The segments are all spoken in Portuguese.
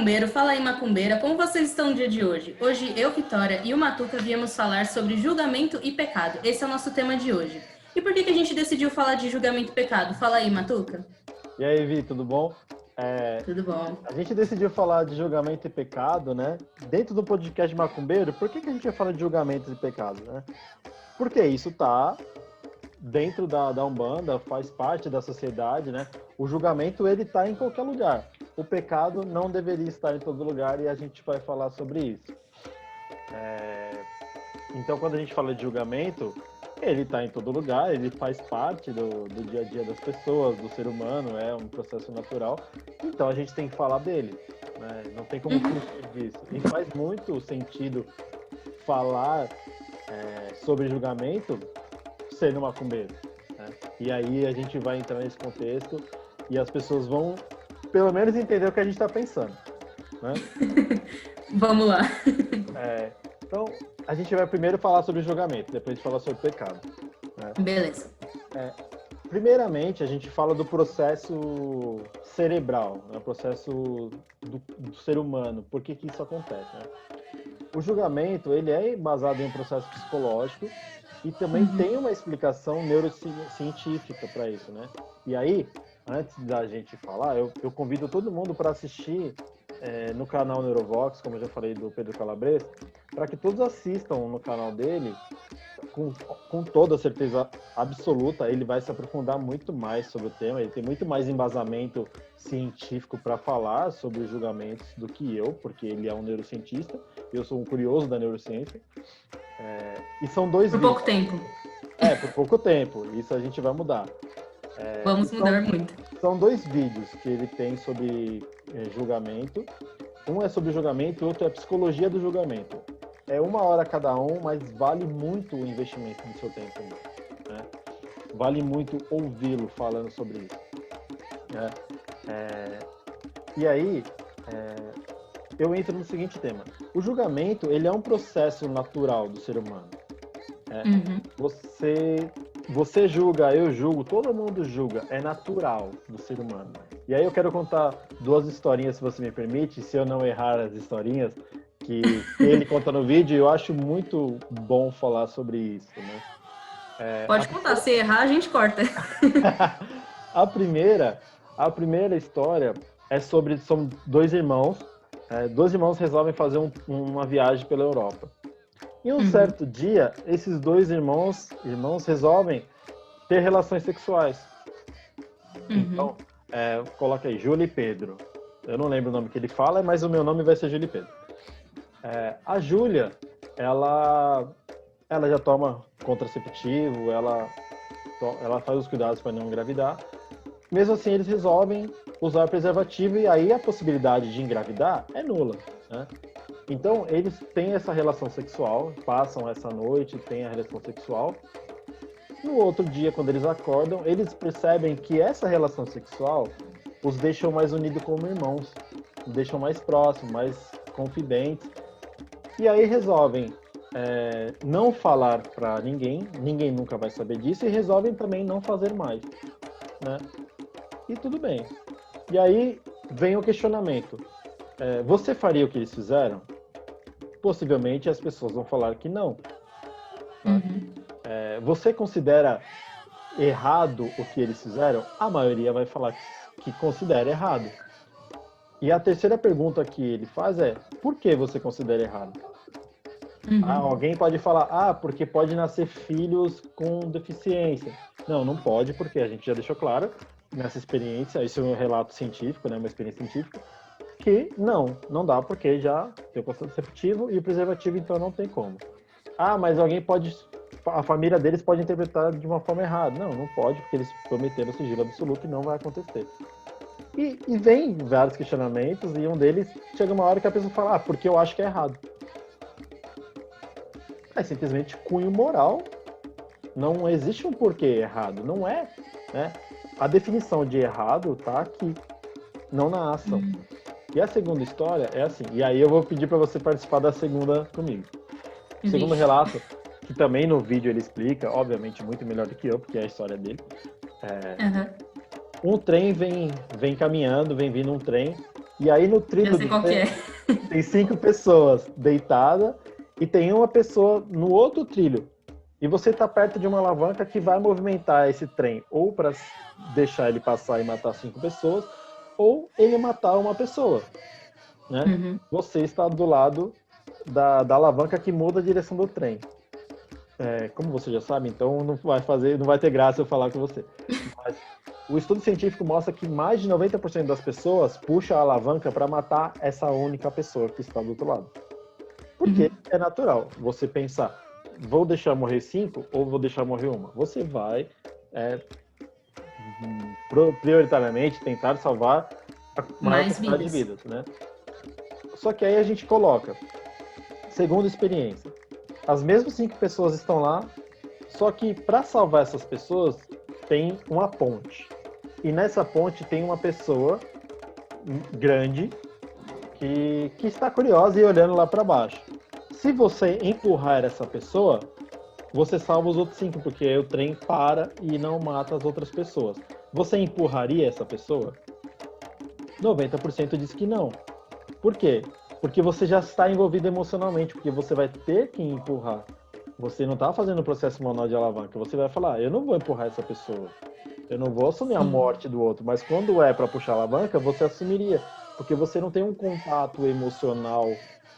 macumbeiro, fala aí macumbeira, como vocês estão no dia de hoje? Hoje eu, Vitória e o Matuca viemos falar sobre julgamento e pecado. Esse é o nosso tema de hoje. E por que a gente decidiu falar de julgamento e pecado? Fala aí, Matuca. E aí, Vi, tudo bom? Tudo bom? A gente decidiu falar de julgamento e pecado, né? Dentro do podcast Macumbeiro, por que a gente vai falar de julgamentos e pecados, né? Porque isso tá dentro da Umbanda, faz parte da sociedade, né? O julgamento, ele tá em qualquer lugar. O pecado não deveria estar em todo lugar e a gente vai falar sobre isso. Então, quando a gente fala de julgamento, ele está em todo lugar, ele faz parte do dia a dia das pessoas, do ser humano, é um processo natural. Então, a gente tem que falar dele, né? Não tem como fugir disso. E faz muito sentido falar sobre julgamento sendo macumbeiro, né? E aí a gente vai entrar nesse contexto e as pessoas vão, pelo menos, entender o que a gente está pensando, né? Vamos lá. Então, a gente vai primeiro falar sobre julgamento, depois a gente fala sobre pecado, né? Beleza. Primeiramente, a gente fala do processo cerebral, né? O processo do ser humano. Por que isso acontece, né? O julgamento, ele é baseado em um processo psicológico e também tem uma explicação neurocientífica para isso, né? E aí, antes da gente falar, eu convido todo mundo para assistir no canal Neurovox, como eu já falei do Pedro Calabres, para que todos assistam no canal dele, com toda certeza absoluta, ele vai se aprofundar muito mais sobre o tema, ele tem muito mais embasamento científico para falar sobre os julgamentos do que eu, porque ele é um neurocientista, eu sou um curioso da neurociência, e são dois Por vídeos. pouco tempo. Por pouco tempo, isso a gente vai mudar. Vamos mudar muito. São dois vídeos que ele tem sobre julgamento. Um é sobre julgamento e o outro é psicologia do julgamento. É 1 hora cada um, mas vale muito o investimento do seu tempo, né? Vale muito ouvi-lo falando sobre isso, né? E aí, eu entro no seguinte tema. O julgamento, ele é um processo natural do ser humano. Você julga, eu julgo, todo mundo julga, é natural do ser humano. E aí eu quero contar 2 historinhas, se você me permite, se eu não errar as historinhas que ele conta no vídeo, eu acho muito bom falar sobre isso, né? Pode contar, se errar a gente corta. A primeira história são 2 irmãos. 2 irmãos resolvem fazer uma viagem pela Europa. E um certo dia, esses 2 irmãos resolvem ter relações sexuais. Então, coloca aí, Júlia e Pedro. Eu não lembro o nome que ele fala, mas o meu nome vai ser Júlia e Pedro. A Júlia, ela já toma contraceptivo, ela faz os cuidados para não engravidar. Mesmo assim, eles resolvem usar preservativo e aí a possibilidade de engravidar é nula, né? Então, eles têm essa relação sexual, passam essa noite, têm a relação sexual. No outro dia, quando eles acordam, eles percebem que essa relação sexual os deixam mais unidos como irmãos, os deixam mais próximos, mais confidentes. E aí resolvem não falar para ninguém nunca vai saber disso, e resolvem também não fazer mais, né? E tudo bem. E aí vem o questionamento. Você faria o que eles fizeram? Possivelmente as pessoas vão falar que não. Você considera errado o que eles fizeram? A maioria vai falar que considera errado. E a terceira pergunta que ele faz é: por que você considera errado? Alguém pode falar: porque pode nascer filhos com deficiência. Não pode, porque a gente já deixou claro nessa experiência, isso é um relato científico, né, uma experiência científica, que não dá, porque já tem o contraceptivo e o preservativo, então não tem como. Mas a família deles pode interpretar de uma forma errada. Não pode, porque eles prometeram sigilo absoluto e não vai acontecer. E vem vários questionamentos, e um deles chega uma hora que a pessoa fala: porque eu acho que é errado. É simplesmente cunho moral. Não existe um porquê errado. Não é, né? A definição de errado tá aqui, não na ação. E a segunda história é assim, e aí eu vou pedir para você participar da segunda comigo. O segundo relato, que também no vídeo ele explica, obviamente muito melhor do que eu, porque é a história dele. Um trem vem caminhando, vem vindo um trem, E aí no Já trilho sei do qual que trem é. tem 5 pessoas deitadas e tem uma pessoa no outro trilho. E você está perto de uma alavanca que vai movimentar esse trem ou para deixar ele passar e matar 5 pessoas, ou ele matar uma pessoa, né? Uhum. Você está do lado da alavanca que muda a direção do trem. Como você já sabe, então não vai ter graça eu falar com você. Mas o estudo científico mostra que mais de 90% das pessoas puxa a alavanca para matar essa única pessoa que está do outro lado. Porque é natural você pensar, vou deixar morrer 5 ou vou deixar morrer uma? Você vai prioritariamente tentar salvar a maior Mais quantidade de vidas. vidas, né? Só que aí a gente coloca, segundo experiência, as mesmas 5 pessoas estão lá, só que para salvar essas pessoas tem uma ponte. E nessa ponte tem uma pessoa grande que está curiosa e olhando lá para baixo. Se você empurrar essa pessoa, você salva os outros 5, porque o trem para e não mata as outras pessoas. Você empurraria essa pessoa? 90% diz que não. Por quê? Porque você já está envolvido emocionalmente, porque você vai ter que empurrar. Você não está fazendo o processo manual de alavanca. Você vai falar, eu não vou empurrar essa pessoa. Eu não vou assumir a morte do outro. Mas quando é para puxar a alavanca, você assumiria. Porque você não tem um contato emocional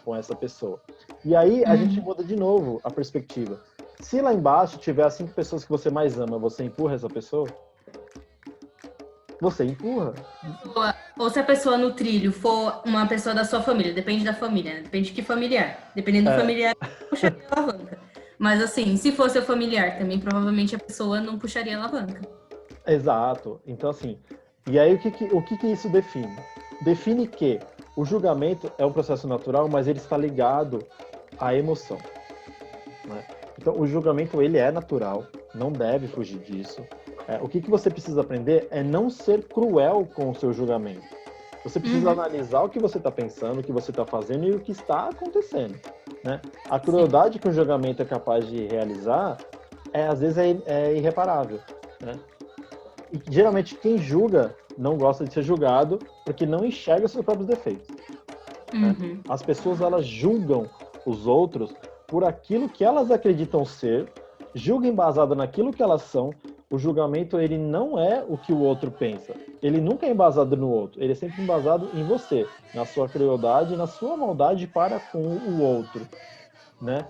com essa pessoa. E aí a gente muda de novo a perspectiva. Se lá embaixo tiver as 5 pessoas que você mais ama, você empurra essa pessoa? Você empurra. Ou se a pessoa no trilho for uma pessoa da sua família, depende da família, né? Depende de que familiar. Dependendo do familiar, puxaria a alavanca. Mas assim, se for seu familiar, também provavelmente a pessoa não puxaria a alavanca. Exato. Então, assim, e aí o que isso define? Define que o julgamento é um processo natural, mas ele está ligado à emoção, né? Então, o julgamento, ele é natural, não deve fugir disso. O que você precisa aprender é não ser cruel com o seu julgamento. Você precisa analisar o que você está pensando, o que você está fazendo e o que está acontecendo, né? A crueldade que o julgamento é capaz de realizar, às vezes, é irreparável, né? E geralmente quem julga não gosta de ser julgado porque não enxerga seus próprios defeitos, né? As pessoas, elas julgam os outros por aquilo que elas acreditam ser, julgam embasado naquilo que elas são. O julgamento, ele não é o que o outro pensa. Ele nunca é embasado no outro. Ele é sempre embasado em você, na sua crueldade, na sua maldade para com o outro, né?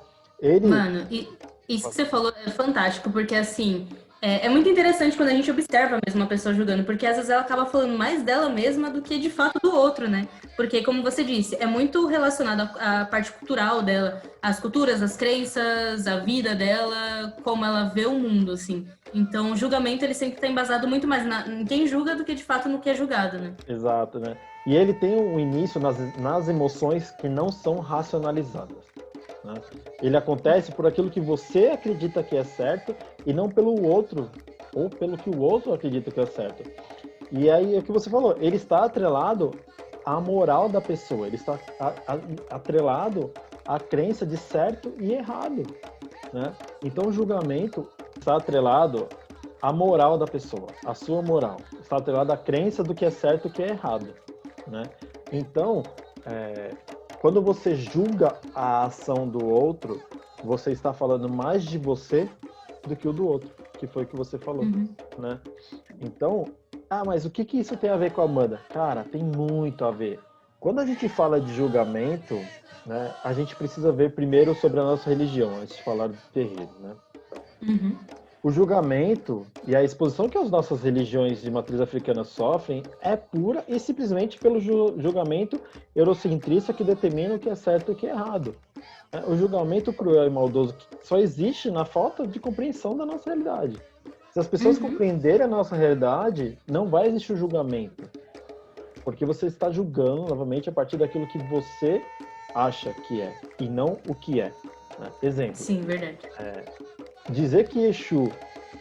Mano, e isso que você falou é fantástico, porque assim, é muito interessante quando a gente observa mesmo uma pessoa julgando, porque às vezes ela acaba falando mais dela mesma do que de fato do outro, né? Porque, como você disse, é muito relacionado à parte cultural dela, às culturas, às crenças, a vida dela, como ela vê o mundo, assim. Então, o julgamento, ele sempre está embasado muito mais em quem julga do que de fato no que é julgado, né? Exato, né? E ele tem um início nas emoções que não são racionalizadas, né? Ele acontece por aquilo que você acredita que é certo e não pelo outro, ou pelo que o outro acredita que é certo. E aí é o que você falou, ele está atrelado à moral da pessoa, ele está atrelado à crença de certo e errado, né? Então o julgamento está atrelado à moral da pessoa, à sua moral, está atrelado à crença do que é certo e o que é errado, né? Então, quando você julga a ação do outro, você está falando mais de você do que o do outro, que foi o que você falou, né? Então, mas o que isso tem a ver com a Amanda? Cara, tem muito a ver. Quando a gente fala de julgamento, né, a gente precisa ver primeiro sobre a nossa religião, antes de falar do terreiro, né? O julgamento e a exposição que as nossas religiões de matriz africana sofrem é pura e simplesmente pelo julgamento eurocentrista que determina o que é certo e o que é errado. O julgamento cruel e maldoso só existe na falta de compreensão da nossa realidade. Se as pessoas compreenderem a nossa realidade, não vai existir o julgamento. Porque você está julgando, novamente, a partir daquilo que você acha que é, e não o que é, né? Exemplo. Sim, verdade. Dizer que Exu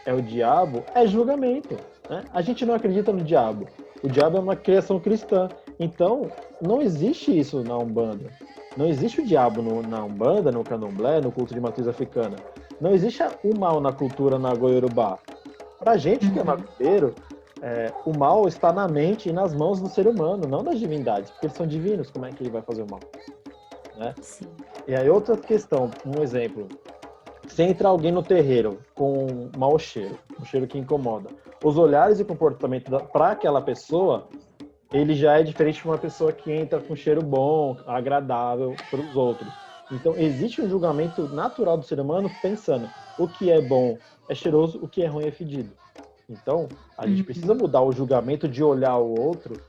é o diabo é julgamento, né? A gente não acredita no diabo. O diabo é uma criação cristã. Então, não existe isso na Umbanda. Não existe o diabo na Umbanda, no Candomblé, no culto de matriz africana. Não existe o mal na cultura na Goiorubá. Pra gente que é macumbeiro, o mal está na mente e nas mãos do ser humano, não das divindades, porque eles são divinos, como é que ele vai fazer o mal? Né? Sim. E aí outra questão, um exemplo, se entra alguém no terreiro com um mau cheiro, um cheiro que incomoda, os olhares e comportamento para aquela pessoa, ele já é diferente de uma pessoa que entra com cheiro bom, agradável para os outros. Então, existe um julgamento natural do ser humano pensando o que é bom é cheiroso, o que é ruim é fedido. Então, a gente precisa mudar o julgamento de olhar o outro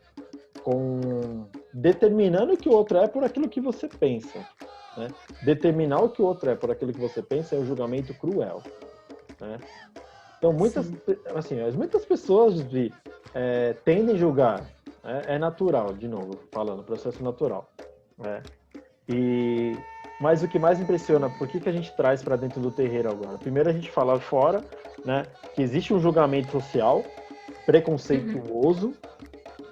determinando que o outro é por aquilo que você pensa. Né? Determinar o que o outro é por aquilo que você pensa é um julgamento cruel. Né? Então, muitas pessoas tendem a julgar. É natural, de novo, falando, processo natural. Né? Mas o que mais impressiona, por que a gente traz para dentro do terreiro agora? Primeiro a gente fala fora, né, que existe um julgamento social preconceituoso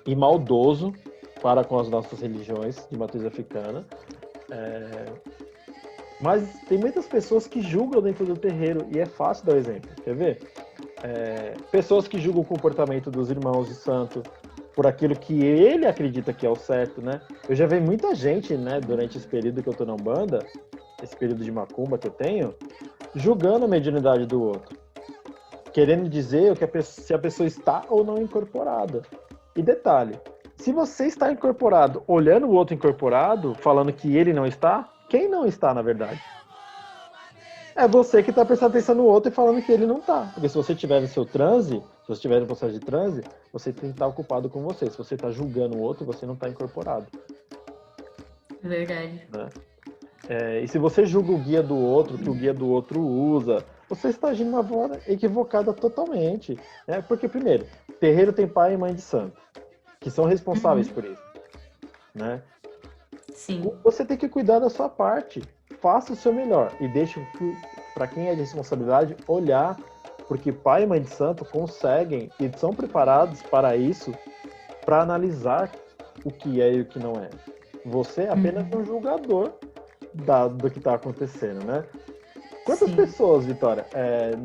e maldoso para com as nossas religiões de matriz africana. Mas tem muitas pessoas que julgam dentro do terreiro, e é fácil dar o exemplo. Quer ver? Pessoas que julgam o comportamento dos irmãos de santo por aquilo que ele acredita que é o certo, né? Eu já vi muita gente, né, durante esse período que eu tô na Umbanda, esse período de macumba que eu tenho, julgando a mediunidade do outro, querendo dizer se a pessoa está ou não incorporada. E detalhe, se você está incorporado, olhando o outro incorporado, falando que ele não está, quem não está, na verdade? É você que está prestando atenção no outro e falando que ele não está. Porque se você estiver no seu transe, se você estiver no processo de transe, você tem que estar ocupado com você. Se você está julgando o outro, você não está incorporado. Verdade. Né? E se você julga o guia do outro, que o guia do outro usa, você está agindo de uma forma equivocada totalmente. Né? Porque, primeiro, terreiro tem pai e mãe de santo, que são responsáveis por isso. Né? Sim. Você tem que cuidar da sua parte. Faça o seu melhor e deixe para quem é de responsabilidade olhar, porque pai e mãe de santo conseguem e são preparados para isso, para analisar o que é e o que não é. Você é apenas um julgador do que está acontecendo, né? Quantas pessoas, Vitória,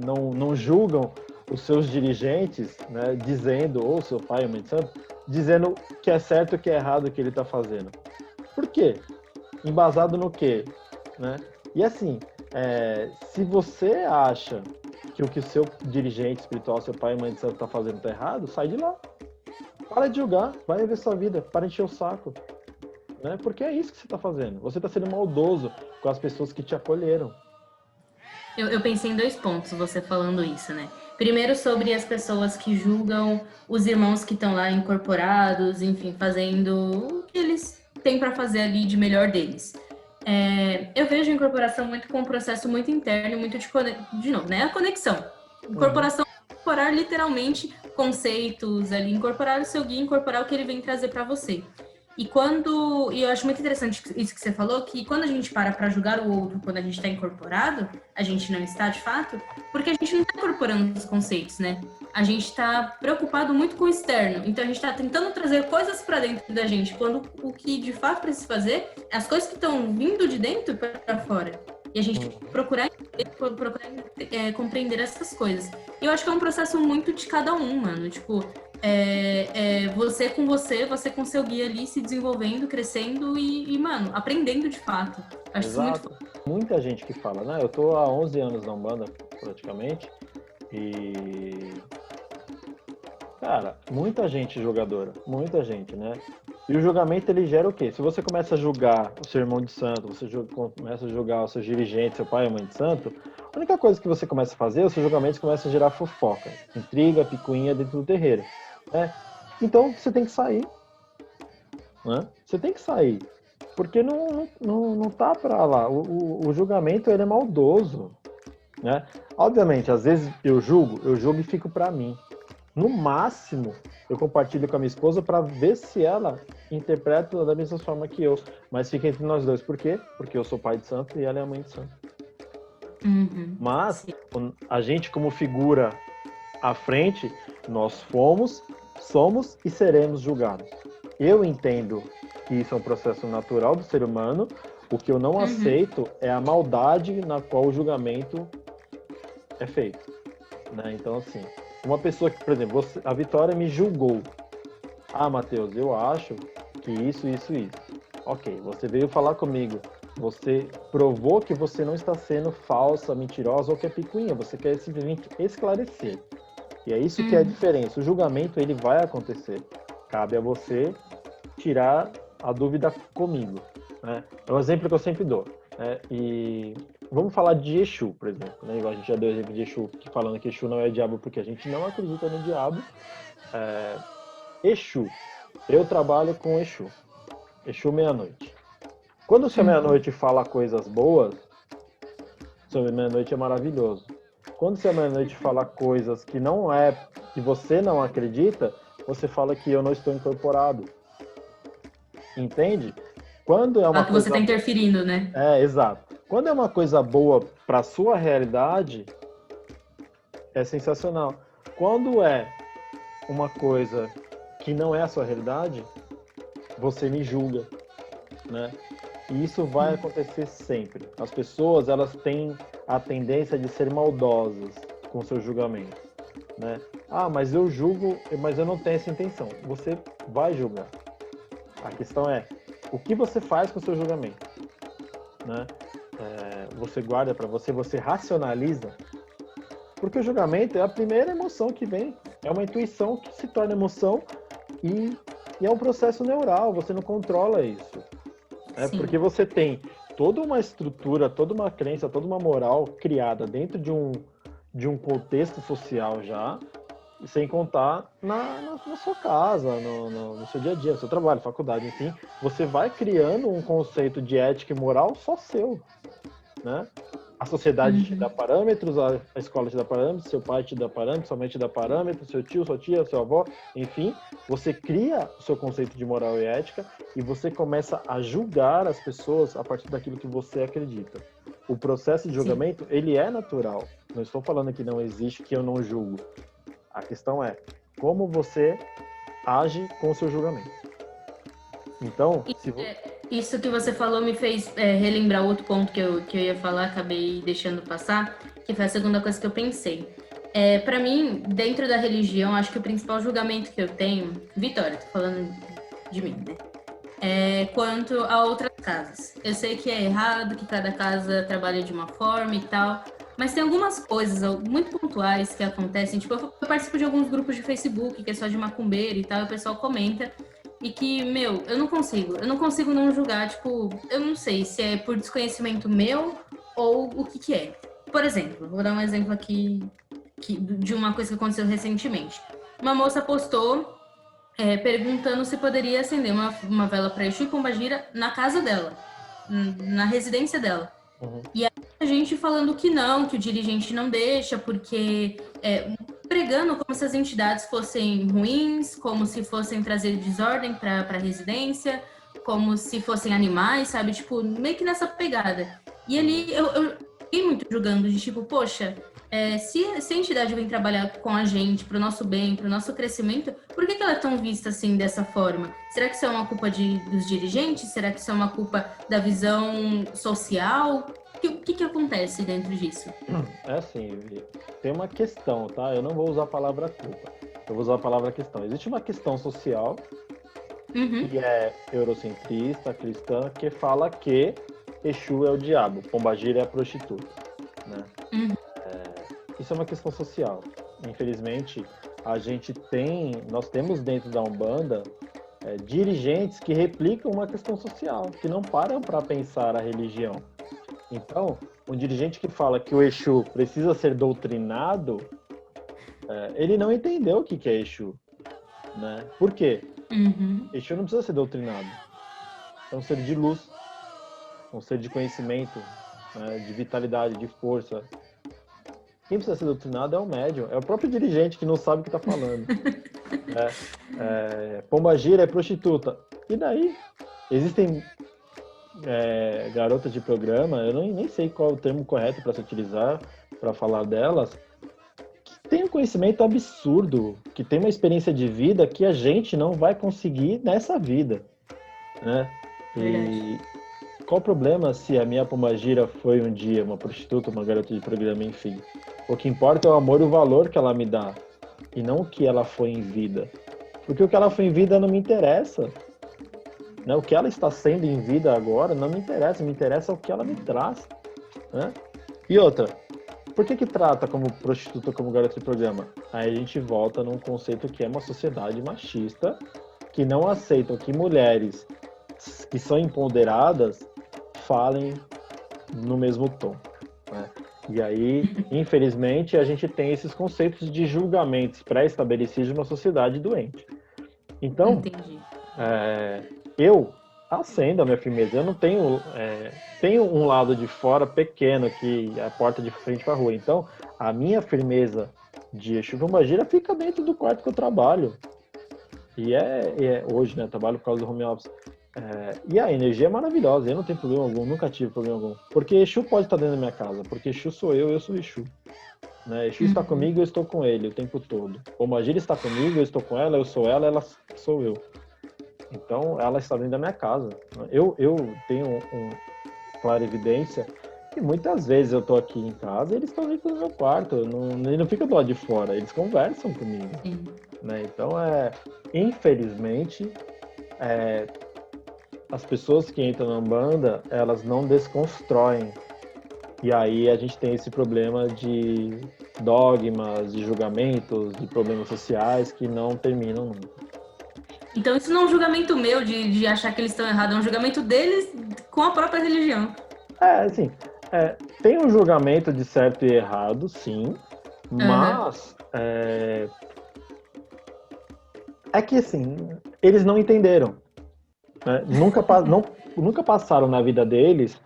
não julgam os seus dirigentes, né, dizendo, ou seu pai ou mãe de santo, dizendo que é certo e que é errado o que ele está fazendo? Por quê? Embasado no quê? Né? E assim, se você acha que o que o seu dirigente espiritual, seu pai e mãe de santo está fazendo está errado, sai de lá. Para de julgar, vai ver sua vida, para encher o saco. Né? Porque é isso que você está fazendo. Você está sendo maldoso com as pessoas que te acolheram. Eu pensei em 2 pontos, você falando isso, né? Primeiro, sobre as pessoas que julgam os irmãos que estão lá incorporados, enfim, fazendo o que eles têm para fazer ali de melhor deles. Eu vejo a incorporação muito com um processo muito interno, muito de novo, né? A conexão. Incorporação é incorporar literalmente conceitos ali, incorporar o seu guia, incorporar o que ele vem trazer para você. E eu acho muito interessante isso que você falou, que quando a gente para julgar o outro, quando a gente está incorporado, a gente não está de fato, porque a gente não está incorporando os conceitos, né? A gente está preocupado muito com o externo, então a gente está tentando trazer coisas para dentro da gente, quando o que de fato precisa fazer é as coisas que estão vindo de dentro para fora. E a gente procurar compreender essas coisas. E eu acho que é um processo muito de cada um, mano. Tipo, você com seu guia ali se desenvolvendo, crescendo e mano, aprendendo de fato. Acho isso muito foda. Muita gente que fala, né? Eu tô há 11 anos na Umbanda, praticamente, e... Cara, muita gente jogadora, muita gente, né? E o julgamento, ele gera o quê? Se você começa a julgar o seu irmão de santo, você começa a julgar os seus dirigentes, seu pai e mãe de santo, a única coisa que você começa a fazer, os seus julgamentos começam a gerar fofoca, intriga, picuinha dentro do terreiro. Né? Então, você tem que sair. Né? Você tem que sair. Porque não tá pra lá. O julgamento, ele é maldoso. Né? Obviamente, às vezes eu julgo e fico pra mim. No máximo, eu compartilho com a minha esposa para ver se ela interpreta da mesma forma que eu. Mas fica entre nós dois. Por quê? Porque eu sou pai de santo e ela é a mãe de santo. Mas, a gente como figura à frente, nós somos e seremos julgados. Eu entendo que isso é um processo natural do ser humano. O que eu não aceito é a maldade na qual o julgamento é feito. Né? Então, assim, Uma pessoa que, por exemplo, a Vitória me julgou. Ah, Matheus, eu acho que isso. Ok, você veio falar comigo. Você provou que você não está sendo falsa, mentirosa ou que é picuinha. Você quer simplesmente esclarecer. E é isso que é a diferença. O julgamento, ele vai acontecer. Cabe a você tirar a dúvida comigo. Né? É um exemplo que eu sempre dou. Né? E vamos falar de Exu, por exemplo. Né? Igual a gente já deu exemplo de Exu, falando que Exu não é diabo porque a gente não acredita no diabo. Exu. Eu trabalho com Exu. Exu meia-noite. Quando o seu meia-noite fala coisas boas, seu meia-noite é maravilhoso. Quando o seu meia-noite fala coisas que não é, que você não acredita, você fala que eu não estou incorporado. Entende? Quando é uma que coisa... você está interferindo, né? Exato. Quando é uma coisa boa para sua realidade, é sensacional. Quando é uma coisa que não é a sua realidade, você me julga, né? E isso vai acontecer sempre. As pessoas, elas têm a tendência de ser maldosas com seu julgamento, né? Ah, mas eu julgo, mas eu não tenho essa intenção. Você vai julgar. A questão é, o que você faz com o seu julgamento, né? Você guarda para você, você racionaliza, porque o julgamento é a primeira emoção que vem, é uma intuição que se torna emoção e é um processo neural, você não controla isso. Porque você tem toda uma estrutura, toda uma crença, toda uma moral criada dentro de um contexto social já, sem contar na sua casa, no seu dia a dia, no seu trabalho, faculdade, enfim. Você vai criando um conceito de ética e moral só seu, né? A sociedade te dá parâmetros, a escola te dá parâmetros, seu pai te dá parâmetros, sua mãe te dá parâmetros, seu tio, sua tia, sua avó, enfim. Você cria o seu conceito de moral e ética e você começa a julgar as pessoas a partir daquilo que você acredita. O processo de julgamento, ele é natural. Não estou falando que não existe, que eu não julgo. A questão é como você age com o seu julgamento. Então, Isso que você falou me fez relembrar outro ponto que eu ia falar, acabei deixando passar, que foi a segunda coisa que eu pensei. Para mim, dentro da religião, acho que o principal julgamento que eu tenho, Vitória, tô falando de mim, né? Quanto a outras casas. Eu sei que é errado, que cada casa trabalha de uma forma e tal, mas tem algumas coisas muito pontuais que acontecem. Tipo, eu participo de alguns grupos de Facebook, que é só de macumbeiro e tal, e o pessoal comenta. E que, eu não consigo não julgar, tipo, eu não sei se é por desconhecimento meu ou o que é. Por exemplo, vou dar um exemplo aqui de uma coisa que aconteceu recentemente. Uma moça postou perguntando se poderia acender uma vela para Exu e Pombagira na casa dela, na residência dela. E aí a gente falando que não, que o dirigente não deixa, porque pregando como se as entidades fossem ruins, como se fossem trazer desordem para a residência, como se fossem animais, sabe? Tipo, meio que nessa pegada. E ali eu fiquei muito julgando, de tipo, poxa, se a entidade vem trabalhar com a gente, pro nosso bem, pro nosso crescimento, por que ela é tão vista assim, dessa forma? Será que isso é uma culpa dos dirigentes? Será que isso é uma culpa da visão social? O que acontece dentro disso? É assim, tem uma questão, tá? Eu não vou usar a palavra culpa, eu vou usar a palavra questão. Existe uma questão social, que é eurocentrista, cristã, que fala que Exu é o diabo, Pombagira é a prostituta, né? Isso é uma questão social. Infelizmente, nós temos dentro da Umbanda dirigentes que replicam uma questão social, que não param para pensar a religião. Então, um dirigente que fala que o Exu precisa ser doutrinado, ele não entendeu o que é Exu, né? Por quê? Exu não precisa ser doutrinado. É um ser de luz, um ser de conhecimento, né? De vitalidade, de força. Quem precisa ser doutrinado é o médium, é o próprio dirigente que não sabe o que está falando. Pombagira é prostituta. E daí? Existem garotas de programa, eu nem sei qual é o termo correto para se utilizar para falar delas, que tem um conhecimento absurdo, que tem uma experiência de vida que a gente não vai conseguir nessa vida, né? E qual o problema se a minha pombagira foi um dia uma prostituta, uma garota de programa, enfim? O que importa é o amor e o valor que ela me dá, e não o que ela foi em vida. Porque o que ela foi em vida não me interessa. Né? O que ela está sendo em vida agora não me interessa o que ela me traz. Né? E outra, por que trata como prostituta, como garota de programa? Aí a gente volta num conceito que é uma sociedade machista, que não aceita que mulheres que são empoderadas falem no mesmo tom. Né? E aí, infelizmente, a gente tem esses conceitos de julgamentos pré-estabelecidos de uma sociedade doente. Então, eu acendo a minha firmeza. Eu não tenho... tenho um lado de fora pequeno, que é a porta de frente para a rua. Então, a minha firmeza de Exu Pombagira fica dentro do quarto que eu trabalho. E hoje, né? Eu trabalho por causa do home office. E a energia é maravilhosa. Eu não tenho problema algum, nunca tive problema algum. Porque Exu pode estar dentro da minha casa. Porque Exu sou eu sou Exu. Né? Exu está comigo, eu estou com ele o tempo todo. Pombagira está comigo, eu estou com ela, eu sou ela sou eu. Então, ela está dentro da minha casa. Eu tenho clara evidência que muitas vezes eu estou aqui em casa e eles estão dentro do meu quarto. Eles não ficam do lado de fora, eles conversam comigo. Né? Então, infelizmente, as pessoas que entram na Umbanda, elas não desconstroem. E aí a gente tem esse problema de dogmas, de julgamentos, de problemas sociais que não terminam nunca. Então isso não é um julgamento meu de achar que eles estão errados, é um julgamento deles com a própria religião. Assim, tem um julgamento de certo e errado, sim, mas é que assim, eles não entenderam. Né? Nunca passaram na vida deles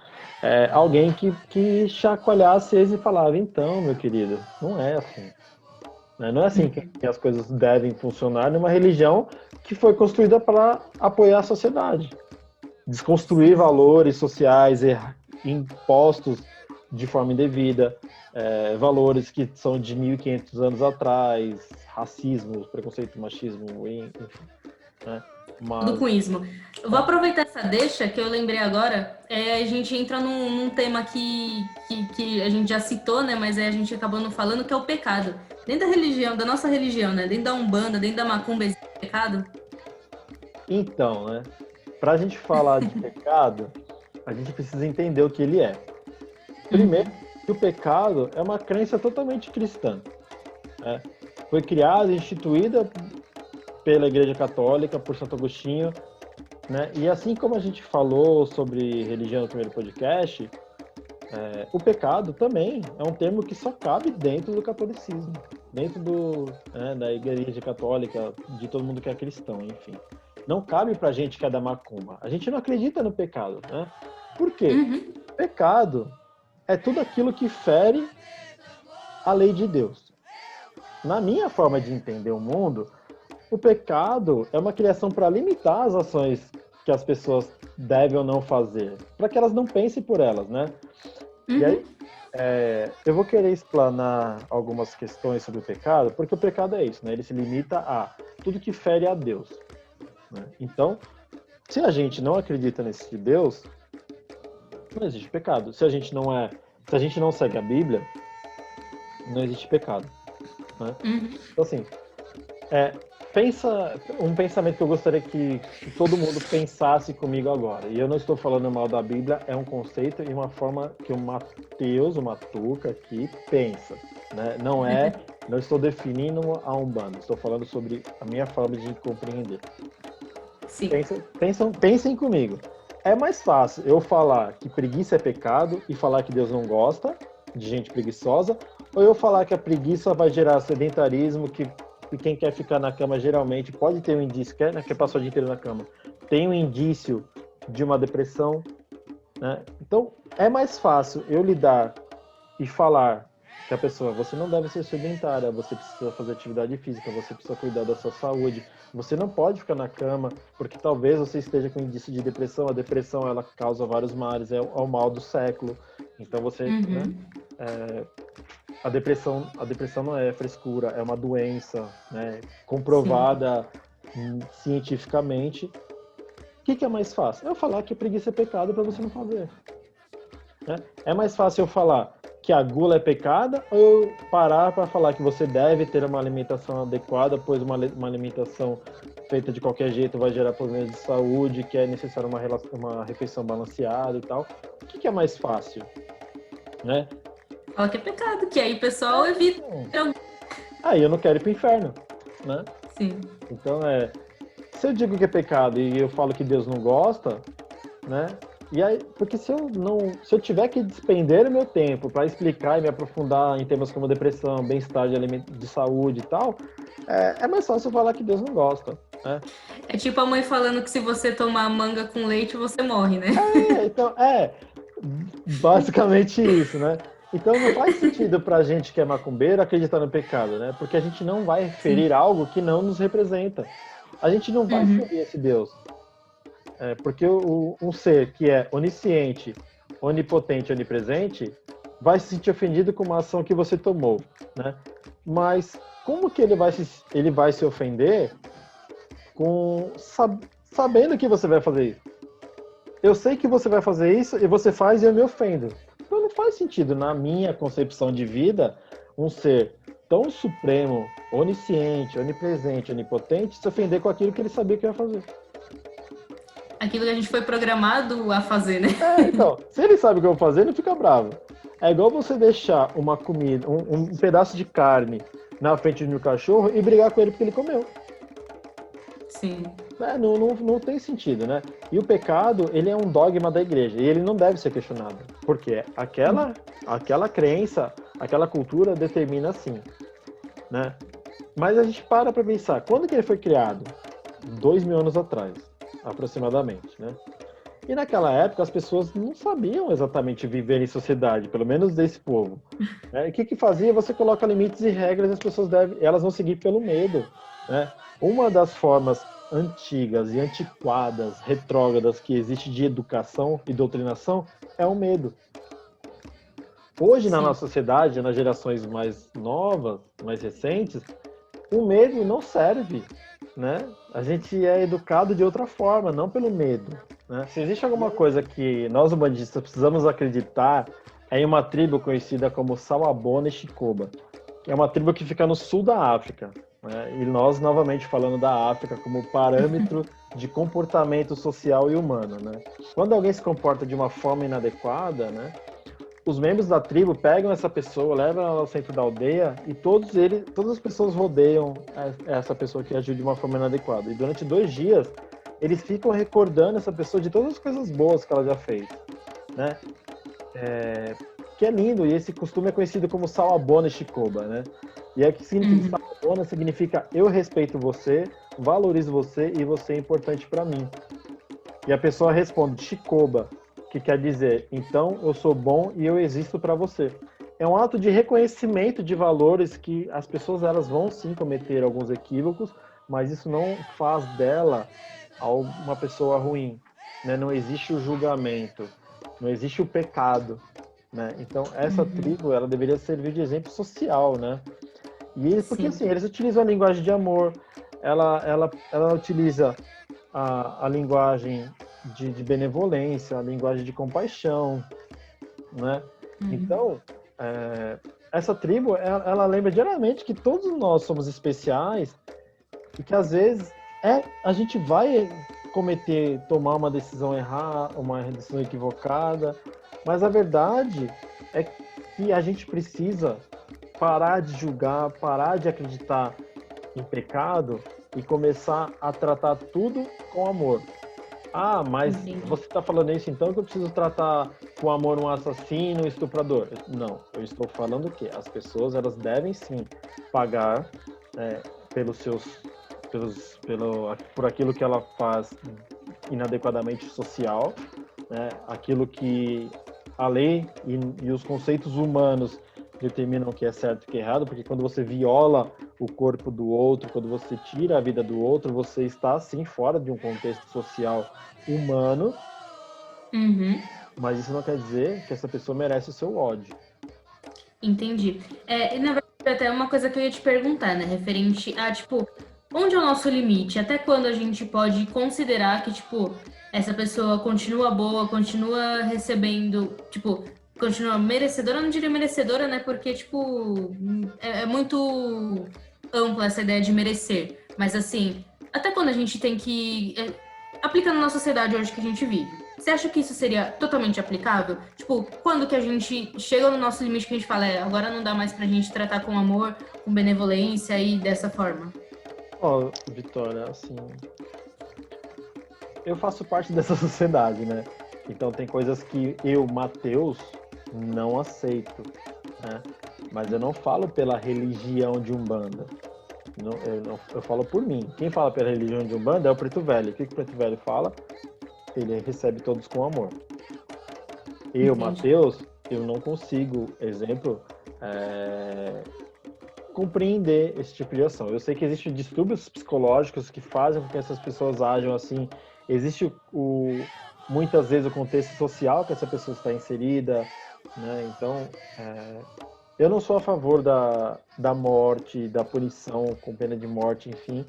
alguém que chacoalhasse eles e falava, então, meu querido, não é assim. Não é assim que as coisas devem funcionar numa religião que foi construída para apoiar a sociedade. Desconstruir valores sociais impostos de forma indevida, valores que são de 1.500 anos atrás, racismo, preconceito, machismo, enfim. Né? Do cunhismo. Eu vou aproveitar essa deixa que eu lembrei agora. A gente entra num tema que a gente já citou, né? Mas a gente acabou não falando, que é o pecado. Dentro da religião, da nossa religião, né? Dentro da Umbanda, dentro da Macumba, existe pecado? Então, né? Pra gente falar de pecado, a gente precisa entender o que ele é. Primeiro, que o pecado é uma crença totalmente cristã. Né? Foi criada e instituída pela Igreja Católica, por Santo Agostinho, né? E assim como a gente falou sobre religião no primeiro podcast, o pecado também é um termo que só cabe dentro do catolicismo, dentro da Igreja Católica, de todo mundo que é cristão, enfim. Não cabe pra gente que é da macumba. A gente não acredita no pecado, né? Por quê? Pecado é tudo aquilo que fere a lei de Deus. Na minha forma de entender o mundo, o pecado é uma criação para limitar as ações que as pessoas devem ou não fazer, para que elas não pensem por elas, né? E aí, eu vou querer explanar algumas questões sobre o pecado, porque o pecado é isso, né? Ele se limita a tudo que fere a Deus. Né? Então, se a gente não acredita nesse Deus, não existe pecado. Se a gente não segue a Bíblia, não existe pecado. Né? Então, assim, pensa um pensamento que eu gostaria que todo mundo pensasse comigo agora. E eu não estou falando mal da Bíblia, é um conceito e uma forma que o Mateus, o Matuca aqui, pensa. Né? Não estou definindo a Umbanda, estou falando sobre a minha forma de compreender. Sim. Pensem comigo. É mais fácil eu falar que preguiça é pecado e falar que Deus não gosta de gente preguiçosa, ou eu falar que a preguiça vai gerar sedentarismo, que quem quer ficar na cama geralmente pode ter um indício, quer passar o dia inteiro na cama, tem um indício de uma depressão. Né? Então, é mais fácil eu lidar e falar que a pessoa, você não deve ser sedentária, você precisa fazer atividade física, você precisa cuidar da sua saúde, você não pode ficar na cama, porque talvez você esteja com indício de depressão. A depressão, ela causa vários males, é o mal do século. Então você, né, a depressão não é frescura, é uma doença, né, comprovada cientificamente. O que é mais fácil? Eu falar que preguiça é pecado para você não fazer. Né? É mais fácil eu falar que a gula é pecado, ou eu parar para falar que você deve ter uma alimentação adequada, pois uma alimentação feita de qualquer jeito vai gerar problemas de saúde, que é necessário uma refeição balanceada e tal. O que é mais fácil, né? Fala que é pecado, que aí o pessoal evita. Aí eu não quero ir pro inferno, né? Sim. Então, se eu digo que é pecado e eu falo que Deus não gosta, né? E aí, porque se eu tiver que despender o meu tempo para explicar e me aprofundar em temas como depressão, bem-estar de saúde e tal, é mais fácil eu falar que Deus não gosta, né? É tipo a mãe falando que se você tomar manga com leite, você morre, né? Então, basicamente isso, né? Então não faz sentido pra gente que é macumbeiro acreditar no pecado, né? Porque a gente não vai ferir algo que não nos representa. A gente não vai ferir esse Deus. Porque um ser que é onisciente, onipotente, onipresente, vai se sentir ofendido com uma ação que você tomou, né? Mas como que ele vai se ofender sabendo que você vai fazer isso? Eu sei que você vai fazer isso e você faz e eu me ofendo. Então não faz sentido, na minha concepção de vida, um ser tão supremo, onisciente, onipresente, onipotente, se ofender com aquilo que ele sabia que ia fazer. Aquilo que a gente foi programado a fazer, né? Então, se ele sabe o que eu vou fazer, ele fica bravo. É igual você deixar uma comida, um pedaço de carne na frente de um cachorro e brigar com ele porque ele comeu. Sim. Não tem sentido, né? E o pecado, ele é um dogma da igreja e ele não deve ser questionado, porque aquela crença, aquela cultura determina assim, né? Mas a gente para pensar, quando que ele foi criado? 2000 anos atrás, aproximadamente, né? E naquela época as pessoas não sabiam exatamente viver em sociedade, pelo menos desse povo. Né? E o que fazia? Você coloca limites e regras e as pessoas elas vão seguir pelo medo, né? Uma das formas antigas e antiquadas, retrógradas que existe de educação e doutrinação é o medo. Hoje, na nossa sociedade, nas gerações mais novas, mais recentes, o medo não serve, né? A gente é educado de outra forma, não pelo medo, né? Se existe alguma coisa que nós, humanistas, precisamos acreditar, é em uma tribo conhecida como Sawabona e Chikoba, que é uma tribo que fica no sul da África. E nós, novamente, falando da África como parâmetro de comportamento social e humano, né? Quando alguém se comporta de uma forma inadequada, né, os membros da tribo pegam essa pessoa, levam ela ao centro da aldeia e todas as pessoas rodeiam essa pessoa que agiu de uma forma inadequada. E durante 2 dias, eles ficam recordando essa pessoa de todas as coisas boas que ela já fez, né? Que é lindo, e esse costume é conhecido como Sawabona e Chikoba, né? E que significa Sawabona significa eu respeito você, valorizo você e você é importante para mim. E a pessoa responde Chikoba, que quer dizer, então eu sou bom e eu existo para você. É um ato de reconhecimento de valores que as pessoas elas vão sim cometer alguns equívocos, mas isso não faz dela uma pessoa ruim, né? Não existe o julgamento, não existe o pecado, né? Então essa tribo ela deveria servir de exemplo social, né? E eles, porque assim, eles utilizam a linguagem de amor, ela utiliza a linguagem de benevolência, a linguagem de compaixão, né? Então, essa tribo, ela lembra diariamente que todos nós somos especiais e que às vezes a gente vai tomar uma decisão errada, uma decisão equivocada, mas a verdade é que a gente precisa parar de julgar, parar de acreditar em pecado e começar a tratar tudo com amor. Ah, mas você está falando isso então que eu preciso tratar com amor um assassino, um estuprador? Não, eu estou falando que as pessoas elas devem sim pagar por aquilo que ela faz inadequadamente social, né? Aquilo que a lei e os conceitos humanos determinam o que é certo e o que é errado, porque quando você viola o corpo do outro, quando você tira a vida do outro, você está, sim, fora de um contexto social humano, mas isso não quer dizer que essa pessoa merece o seu ódio. Entendi. E na verdade, até uma coisa que eu ia te perguntar, né, referente a, tipo, onde é o nosso limite? Até quando a gente pode considerar que, tipo, essa pessoa continua boa, continua recebendo, tipo, continua merecedora, eu não diria merecedora, né? Porque, tipo, é muito ampla essa ideia de merecer. Mas, assim, até quando a gente tem que... aplicando na sociedade hoje que a gente vive. Você acha que isso seria totalmente aplicável? Tipo, quando que a gente chega no nosso limite que a gente fala, agora não dá mais pra gente tratar com amor, com benevolência e dessa forma? Ó, Vitória, assim, eu faço parte dessa sociedade, né? Então tem coisas que eu, Matheus, não aceito, né? Mas eu não falo pela religião de Umbanda. Eu falo por mim. Quem fala pela religião de Umbanda é o Preto Velho. O que o Preto Velho fala? Ele recebe todos com amor. Eu, Entendi. Matheus, eu não consigo, exemplo, compreender esse tipo de ação. Eu sei que existem distúrbios psicológicos que fazem com que essas pessoas ajam assim. Existe muitas vezes o contexto social que essa pessoa está inserida, né? Então, eu não sou a favor da morte, da punição com pena de morte, enfim,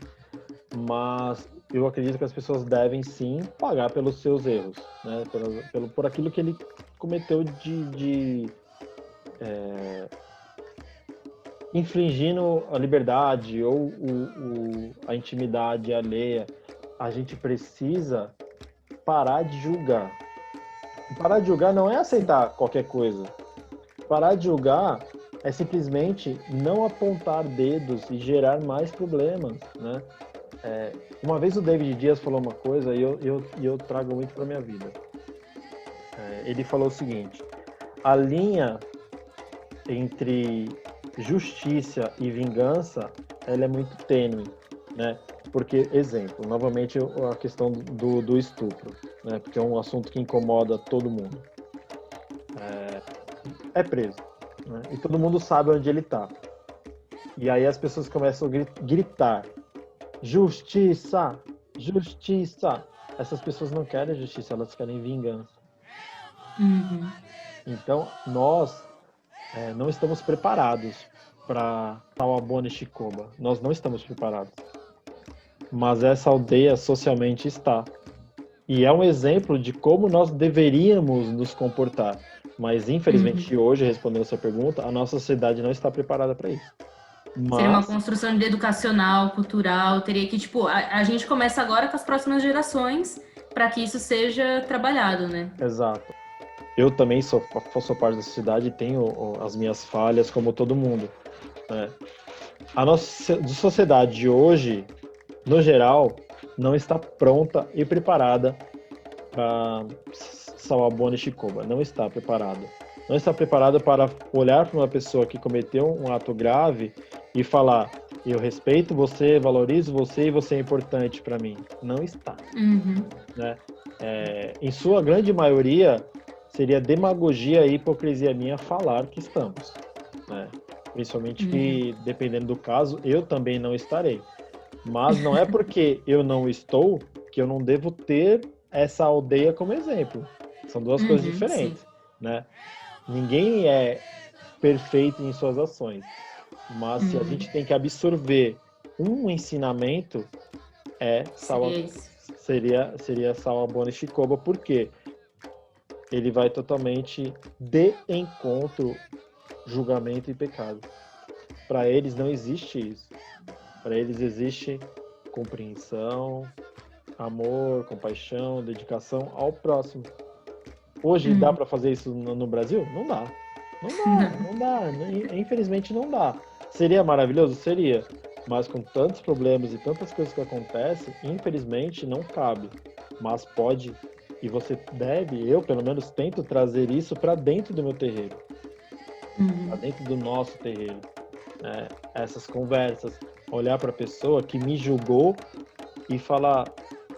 mas eu acredito que as pessoas devem sim pagar pelos seus erros, né? Por aquilo que ele cometeu de infringindo a liberdade ou a intimidade alheia. A gente precisa parar de julgar. Parar de julgar não é aceitar qualquer coisa. Parar de julgar é simplesmente não apontar dedos e gerar mais problemas, né? Uma vez o David Dias falou uma coisa e eu trago muito para minha vida. Ele falou o seguinte: a linha entre justiça e vingança, ela é muito tênue, né? Porque, exemplo, novamente a questão do estupro, né? Porque é um assunto que incomoda todo mundo. É preso, né? E todo mundo sabe onde ele está. E aí as pessoas começam a gritar: justiça, justiça. Essas pessoas não querem justiça, elas querem vingança. Uhum. Então, nós não estamos preparados para Sawabona e Chicoba. Nós não estamos preparados. Mas essa aldeia socialmente está. E é um exemplo de como nós deveríamos nos comportar. Mas, infelizmente, hoje, respondendo a sua pergunta, a nossa sociedade não está preparada para isso. Seria uma Mas, construção de educacional, cultural, teria que, tipo, a gente começa agora com as próximas gerações para que isso seja trabalhado, né? exato. Eu também sou parte da sociedade e tenho as minhas falhas, como todo mundo, né? A nossa sociedade de hoje, no geral, não está pronta e preparada para Sawabona e Chicoba. Não está preparada. Não está preparada para olhar para uma pessoa que cometeu um ato grave e falar: eu respeito você, valorizo você e você é importante para mim. Não está. Né? Em sua grande maioria, seria demagogia e hipocrisia minha falar que estamos. Né? Principalmente que, dependendo do caso, eu também não estarei. Mas não é porque eu não estou que eu não devo ter essa aldeia como exemplo. São duas coisas diferentes, né? Ninguém é perfeito em suas ações, mas se a gente tem que absorver um ensinamento, seria Sawabona e Chicoba, porque ele vai totalmente de encontro julgamento e pecado. Para eles não existe isso. Para eles existe compreensão, amor, compaixão, dedicação ao próximo. Hoje dá para fazer isso no Brasil? Não dá. Não dá. Infelizmente não dá. Seria maravilhoso? Seria. Mas com tantos problemas e tantas coisas que acontecem, infelizmente não cabe. Mas pode, e você deve, eu pelo menos tento trazer isso para dentro do meu terreiro. Para dentro do nosso terreiro. Essas conversas, olhar para a pessoa que me julgou e falar: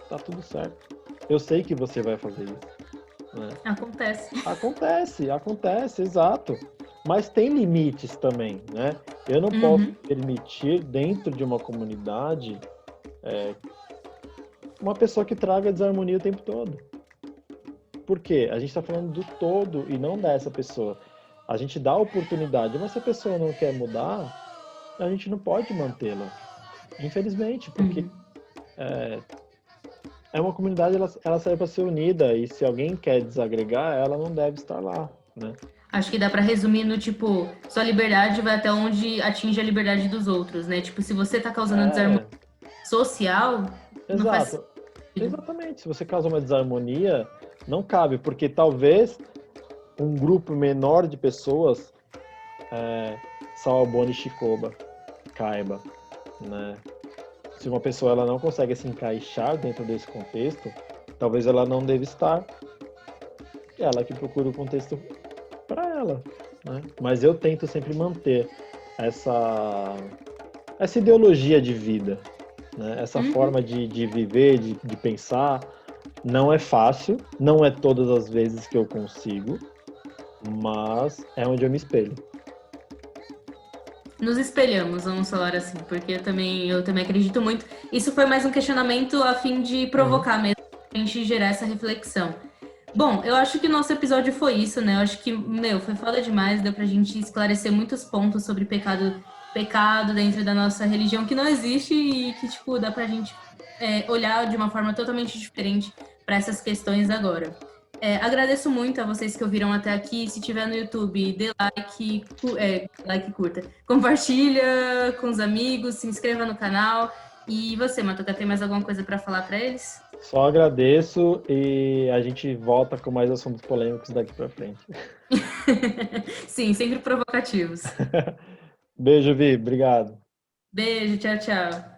tá tudo certo. Eu sei que você vai fazer isso. Né? Acontece, exato. Mas tem limites também, né? Eu não posso permitir dentro de uma comunidade uma pessoa que traga desarmonia o tempo todo. Por quê? A gente está falando do todo e não dessa pessoa. A gente dá oportunidade, mas se a pessoa não quer mudar, a gente não pode mantê-la. Infelizmente, porque uma comunidade, ela serve para ser unida, e se alguém quer desagregar, ela não deve estar lá, né? Acho que dá pra resumir no tipo, sua liberdade vai até onde atinge a liberdade dos outros, né? Tipo, se você tá causando desarmonia É, social, não faz exato. sentido. Exatamente. Se você causa uma desarmonia, não cabe, porque talvez um grupo menor de pessoas, Sawabona e Shikoba, caiba, né? Se uma pessoa ela não consegue se encaixar dentro desse contexto, talvez ela não deva estar. Ela que procura o contexto para ela, né? Mas eu tento sempre manter essa essa ideologia de vida, né? Essa Uhum. forma de viver, de pensar. Não é fácil, não é todas as vezes que eu consigo, mas é onde eu me espelho. Nos espelhamos, vamos falar assim, porque eu também acredito muito. Isso foi mais um questionamento a fim de Uhum. provocar mesmo, a gente gerar essa reflexão. Bom, eu acho que nosso episódio foi isso, né? Eu acho que, meu, foi foda demais, deu pra gente esclarecer muitos pontos sobre pecado dentro da nossa religião que não existe e que, tipo, dá pra gente olhar de uma forma totalmente diferente para essas questões agora. Agradeço muito a vocês que ouviram até aqui. Se tiver no YouTube, dê like, like e curta. Compartilha com os amigos, se inscreva no canal. E você, Matuca, tem mais alguma coisa para falar para eles? Só agradeço e a gente volta com mais assuntos polêmicos daqui para frente. Sim, sempre provocativos. Beijo, Vi. Obrigado. Beijo, tchau, tchau.